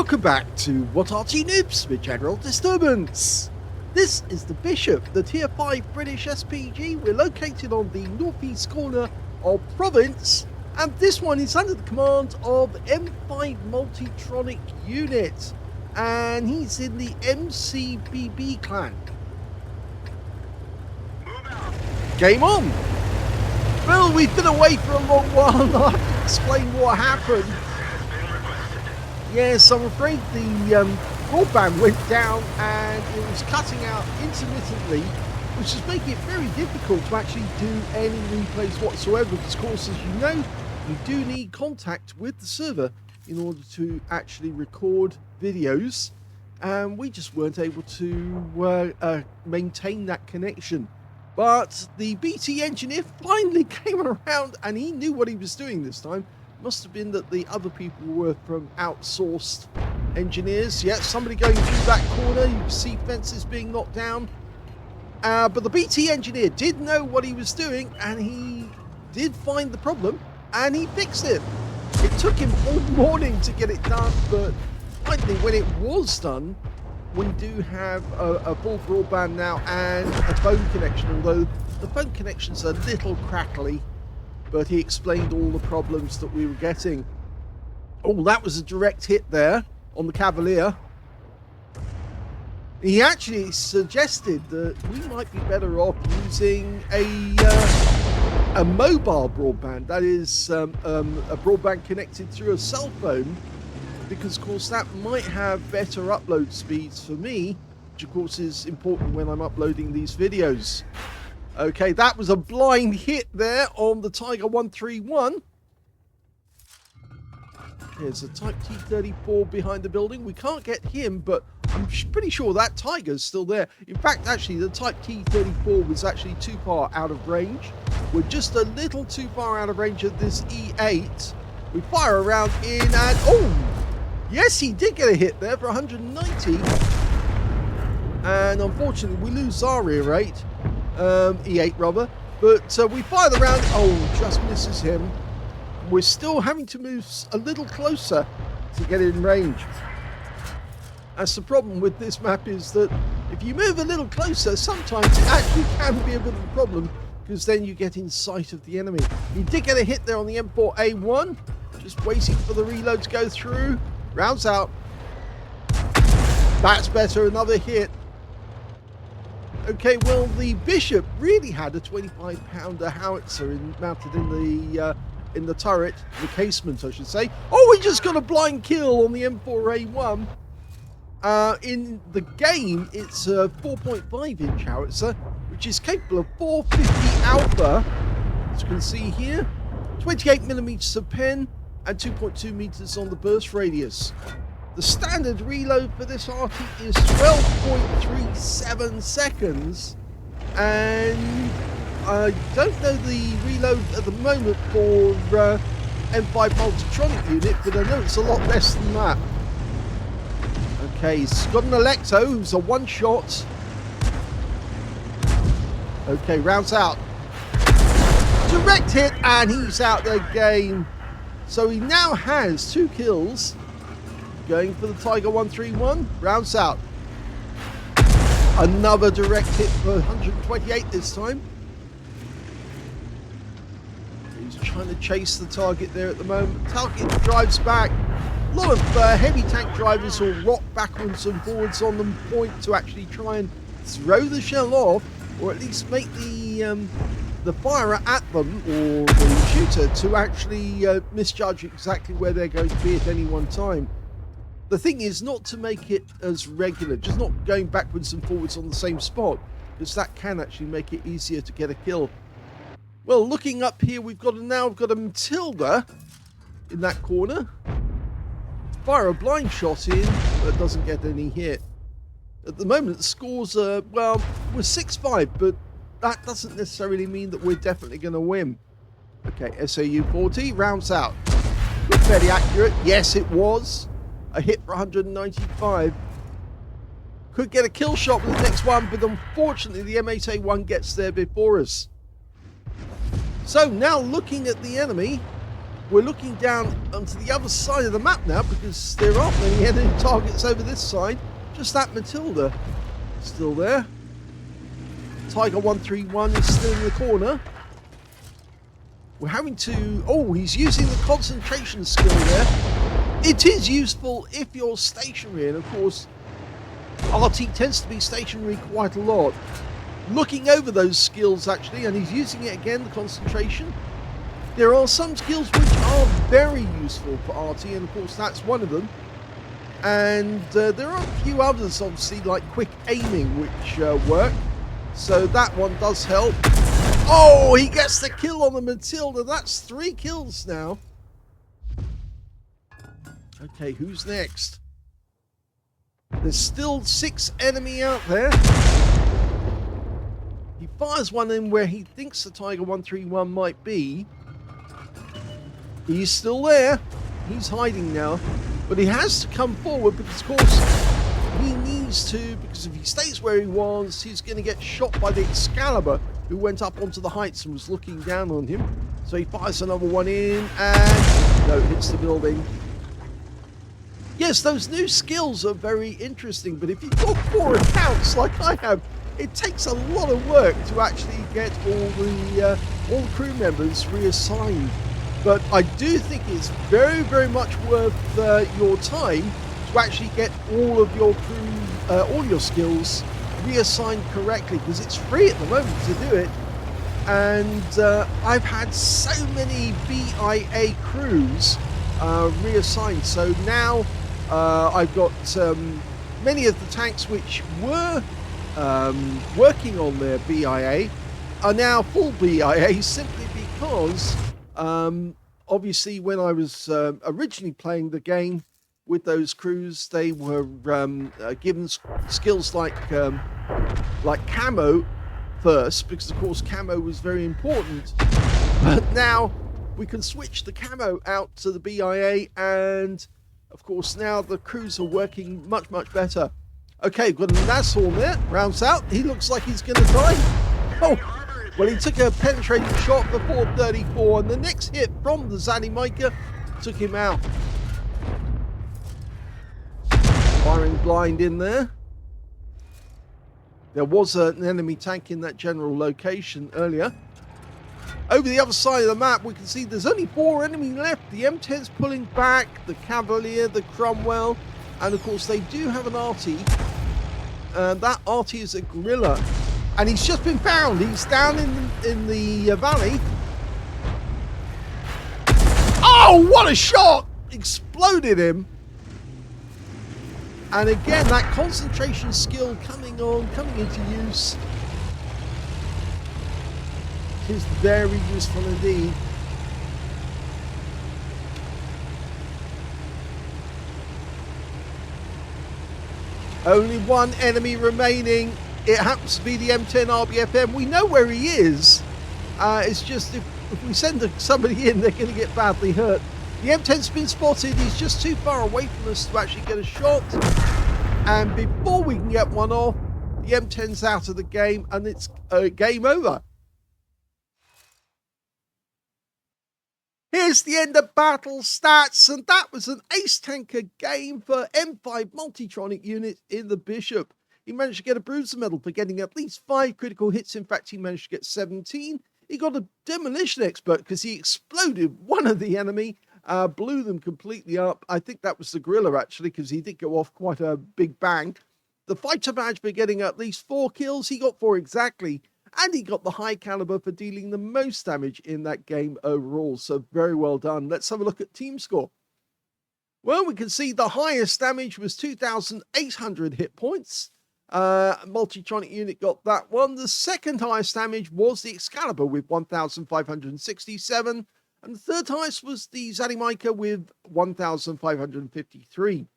Welcome back to What Arty Noobs with General Disturbance. This is the Bishop, the Tier 5 British SPG. We're located on the northeast corner of Province, and this one is under the command of M5 Multitronic Unit, and he's in the MCBB clan. Game on! Well, we've been away for a long while, and I have to explain what happened. Yes, I'm afraid the broadband went down and it was cutting out intermittently, which is making it very difficult to actually do any replays whatsoever, because of course, as you know, you do need contact with the server in order to actually record videos, and we just weren't able to maintain that connection. But the BT engineer finally came around and he knew what he was doing this time. Must have been that the other people were from outsourced engineers. Yeah, somebody going through that corner. You can see fences being knocked down. But the BT engineer did know what he was doing, and he did find the problem, and he fixed it. It took him all morning to get it done, but finally, when it was done, we do have a full broadband now and a phone connection, although the phone connection's a little crackly. But he explained all the problems that we were getting. Oh, that was a direct hit there on the Cavalier. He actually suggested that we might be better off using a mobile broadband. That is a broadband connected through a cell phone, because of course that might have better upload speeds for me, which of course is important when I'm uploading these videos. Okay, that was a blind hit there on the Tiger 131. There's a Type T-34 behind the building. We can't get him, but I'm pretty sure that Tiger's still there. In fact, actually, the Type T-34 was actually too far out of range. We're just a little too far out of range of this E8. We fire around in and... oh! Yes, he did get a hit there for 190. And unfortunately, we lose our rear rate. E8 rather, but we fire the round. Oh, just misses him. We're still having to move a little closer to get in range. That's the problem with this map, is that if you move a little closer, sometimes it actually can be a bit of a problem, because then you get in sight of the enemy. He did get a hit there on the M4A1, just waiting for the reload to go through. Rounds out. That's better, another hit. Okay, well, the Bishop really had a 25-pounder howitzer mounted in the turret, the casement, I should say. Oh, we just got a blind kill on the M4A1. In the game, it's a 4.5-inch howitzer, which is capable of 450 alpha, as you can see here, 28 millimeters of pen, and 2.2 meters on the burst radius. The standard reload for this Arty is 12.37 seconds, and I don't know the reload at the moment for M5 Multitronic Unit, but I know it's a lot less than that. Okay, he's got an Electo, who's a one-shot. Okay, rounds out. Direct hit, and he's out the game. So he now has 2 kills. Going for the Tiger 131, rounds out. Another direct hit for 128 this time. He's trying to chase the target there at the moment. Target drives back. A lot of heavy tank drivers will rock backwards and forwards on the point to actually try and throw the shell off, or at least make the firer at them, or the shooter, to actually misjudge exactly where they're going to be at any one time. The thing is not to make it as regular, just not going backwards and forwards on the same spot, because that can actually make it easier to get a kill. Well, looking up here, we've got a Matilda in that corner. Fire a blind shot in, but doesn't get any hit. At the moment, the scores are, well, we're 6-5, but that doesn't necessarily mean that we're definitely going to win. Okay, SAU-40, rounds out. Fairly accurate. Yes, it was. A hit for 195. Could get a kill shot with the next one, but unfortunately the M8A1 gets there before us. So now looking at the enemy, we're looking down onto the other side of the map now because there aren't many enemy targets over this side. Just that Matilda still there. Tiger 131 is still in the corner. We're having to... Oh, he's using the concentration skill there. It is useful if you're stationary, and of course, Arty tends to be stationary quite a lot. Looking over those skills actually, and he's using it again, the concentration. There are some skills which are very useful for Arty, and of course that's one of them. And there are a few others, obviously, like quick aiming, which work. So that one does help. Oh, he gets the kill on the Matilda. That's 3 kills now. Okay, who's next? There's still 6 enemy out there. He fires one in where he thinks the Tiger 131 might be. He's still there. He's hiding now. But he has to come forward because, of course, he needs to, because if he stays where he was, he's going to get shot by the Excalibur, who went up onto the heights and was looking down on him. So he fires another one in, and no, hits the building. Yes, those new skills are very interesting, but if you've got 4 accounts like I have, it takes a lot of work to actually get all the crew members reassigned. But I do think it's very, very much worth your time to actually get all of your crew, all your skills reassigned correctly, because it's free at the moment to do it. And I've had so many BIA crews reassigned. So now I've got many of the tanks which were working on their BIA are now full BIA, simply because obviously when I was originally playing the game with those crews, they were given skills like camo first, because of course camo was very important. But now we can switch the camo out to the BIA, and of course now the crews are working much, much better. Okay, got a Nashorn there, rounds out. He looks like he's going to die. Oh, well, he took a penetrating shot for 434, and the next hit from the Zanimika took him out. Firing blind in there. There was an enemy tank in that general location earlier. Over the other side of the map, we can see there's only 4 enemy left. The M10's pulling back, the Cavalier, the Cromwell, and of course they do have an Arty. That Arty is a gorilla. And he's just been found. He's down in the valley. Oh, what a shot! Exploded him. And again, that concentration skill coming into use. It is very useful indeed. Only 1 enemy remaining. It happens to be the M10 RBFM. We know where he is. It's just if we send somebody in, they're going to get badly hurt. The M10's been spotted. He's just too far away from us to actually get a shot. And before we can get one off, the M10's out of the game, and it's game over. Here's the end of battle stats, and that was an ace tanker game for M5 Multitronic unit in the Bishop. He managed to get a Bruiser medal for getting at least 5 critical hits. In fact, he managed to get 17. He got a demolition expert because he exploded one of the enemy, blew them completely up. I think that was the gorilla, actually, because he did go off quite a big bang. The fighter badge for getting at least 4 kills. He got 4 exactly. And he got the high caliber for dealing the most damage in that game overall. So very well done. Let's have a look at team score. Well, we can see the highest damage was 2,800 hit points. Multitronic unit got that one. The second highest damage was the Excalibur with 1,567. And the third highest was the Zanimika with 1,553.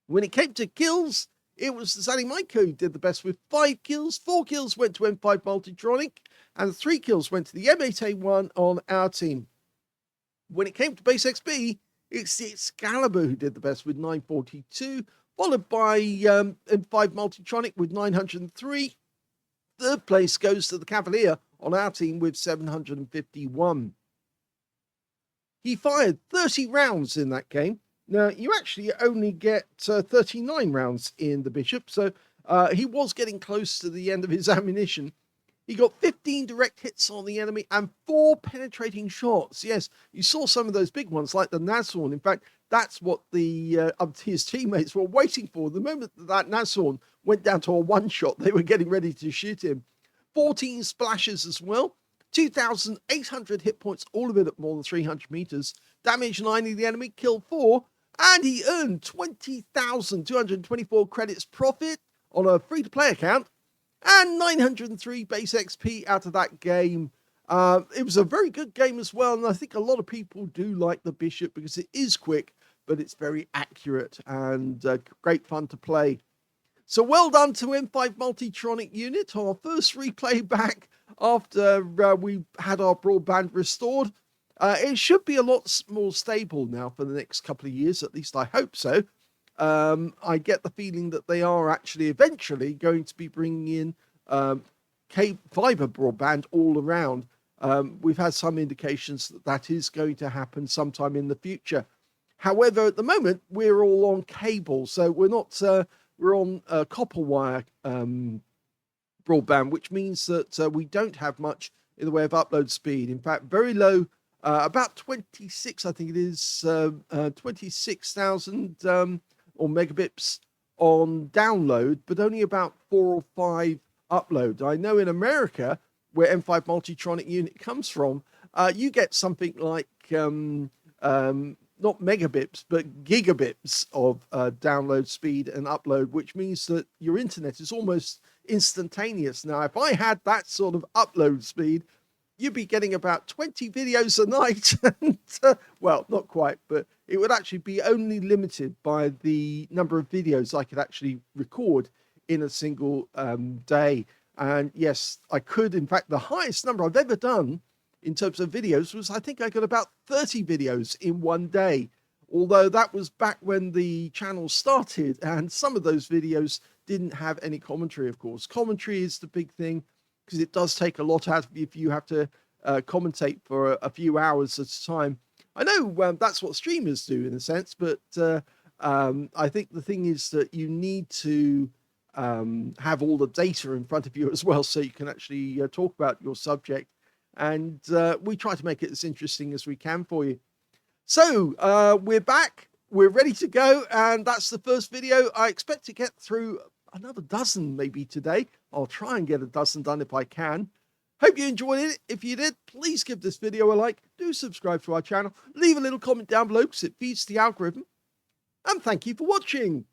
When it came to kills, it was the Zanimika who did the best with 5 kills. 4 kills went to M5 Multitronic, and 3 kills went to the M8A1 on our team. When it came to base XP, it's the Excalibur who did the best with 942, followed by M5 Multitronic with 903. Third place goes to the Cavalier on our team with 751. He fired 30 rounds in that game. Now, you actually only get 39 rounds in the Bishop, so he was getting close to the end of his ammunition. He got 15 direct hits on the enemy and 4 penetrating shots. Yes, you saw some of those big ones like the Nashorn. In fact, that's what his teammates were waiting for. The moment that Nashorn went down to a one-shot, they were getting ready to shoot him. 14 splashes as well. 2,800 hit points, all of it at more than 300 meters. Damaged 9 of the enemy, killed 4. And he earned 20,224 credits profit on a free-to-play account. And 903 base XP out of that game. It was a very good game as well, and I think a lot of people do like the Bishop because it is quick, but it's very accurate and great fun to play. So well done to M5 Multitronic unit, our first replay back after we had our broadband restored. It should be a lot more stable now for the next couple of years, at least I hope so. I get the feeling that they are actually eventually going to be bringing in fiber broadband all around. We've had some indications that that is going to happen sometime in the future. However, at the moment, we're all on cable, so we're not. We're on copper wire broadband, which means that we don't have much in the way of upload speed. In fact, very low. About 26, I think it is 26,000 or megabits on download, but only about 4 or 5 upload. I know in America, where M5 Multitronic unit comes from, you get something like not megabits, but gigabits of download speed and upload, which means that your internet is almost instantaneous. Now, if I had that sort of upload speed, you'd be getting about 20 videos a night. And, well, not quite, but it would actually be only limited by the number of videos I could actually record in a single day. And yes, I could. In fact, the highest number I've ever done in terms of videos was, I think I got about 30 videos in one day. Although that was back when the channel started, and some of those videos didn't have any commentary, of course. Commentary is the big thing, because it does take a lot out of you if you have to commentate for a few hours at a time. I know that's what streamers do in a sense, but I think the thing is that you need to have all the data in front of you as well, so you can actually talk about your subject. And we try to make it as interesting as we can for you. So we're back, we're ready to go, and that's the first video. I expect to get through another dozen maybe today. I'll try and get a dozen done if I can. Hope you enjoyed it. If you did, please give this video a like. Do subscribe to our channel. Leave a little comment down below because it feeds the algorithm. And thank you for watching.